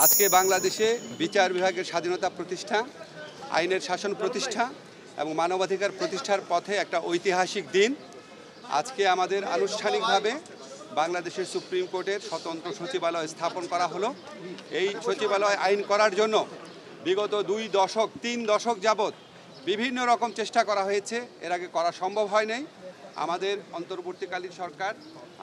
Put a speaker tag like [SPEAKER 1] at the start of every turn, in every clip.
[SPEAKER 1] আজকে বাংলাদেশে বিচার বিভাগের স্বাধীনতা প্রতিষ্ঠা, আইনের শাসন প্রতিষ্ঠা এবং মানবাধিকার প্রতিষ্ঠার পথে একটা ঐতিহাসিক দিন। আজকে আমাদের আনুষ্ঠানিকভাবে বাংলাদেশের সুপ্রিম কোর্টের স্বতন্ত্র সচিবালয় স্থাপন করা হলো। এই সচিবালয় আইন করার জন্য বিগত 3 দশক যাবৎ বিভিন্ন রকম চেষ্টা করা হয়েছে, এর আগে করা সম্ভব হয় নাই। আমাদের অন্তর্বর্তীকালীন সরকার,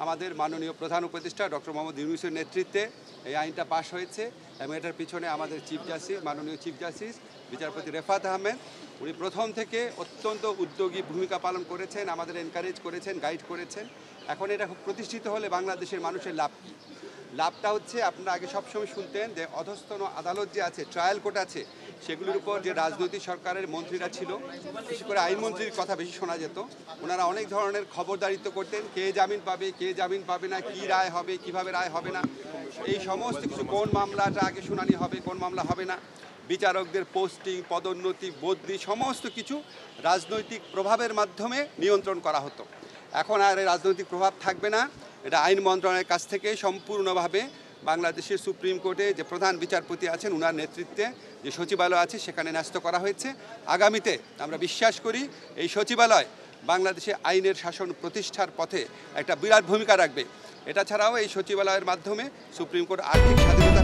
[SPEAKER 1] আমাদের মাননীয় প্রধান উপদেষ্টা ডক্টর মোহাম্মদ ইউনূসের নেতৃত্বে এই আইনটা পাশ হয়েছে এবং এটার পিছনে আমাদের চিফ জাস্টিস, মাননীয় চিফ জাস্টিস বিচারপতি রেফাত আহমেদ, উনি প্রথম থেকে অত্যন্ত উদ্যোগী ভূমিকা পালন করেছেন, আমাদের এনকারেজ করেছেন, গাইড করেছেন। এখন এটা প্রতিষ্ঠিত হলে বাংলাদেশের মানুষের লাভ কী? লাভটা হচ্ছে, আপনারা আগে সবসময় শুনতেন যে অধস্তন আদালত যে আছে, ট্রায়াল কোর্ট আছে, সেগুলির উপর যে রাজনৈতিক সরকারের মন্ত্রীরা ছিল, বিশেষ করে আইনমন্ত্রীর কথা বেশি শোনা যেত। ওনারা অনেক ধরনের খবরদারিত্ব করতেন, কে জামিন পাবে, কে জামিন পাবে না, কী রায় হবে, কিভাবে রায় হবে না, এই সমস্ত কিছু, কোন মামলাটা আগে শুনানি হবে, কোন মামলা হবে না, বিচারকদের পোস্টিং, পদোন্নতি, বদলি, সমস্ত কিছু রাজনৈতিক প্রভাবের মাধ্যমে নিয়ন্ত্রণ করা হতো। এখন আর এই রাজনৈতিক প্রভাব থাকবে না। এটা আইন মন্ত্রণালয়ের কাছ থেকে সম্পূর্ণভাবে বাংলাদেশের সুপ্রিম কোর্টে যে প্রধান বিচারপতি আছেন, ওনার নেতৃত্বে যে সচিবালয় আছে সেখানে ন্যস্ত করা হয়েছে। আগামীতে আমরা বিশ্বাস করি এই সচিবালয় বাংলাদেশে আইনের শাসন প্রতিষ্ঠার পথে একটা বিরাট ভূমিকা রাখবে। এটা ছাড়াও এই সচিবালয়ের মাধ্যমে সুপ্রিম কোর্ট আর্থিক স্বাধীনতা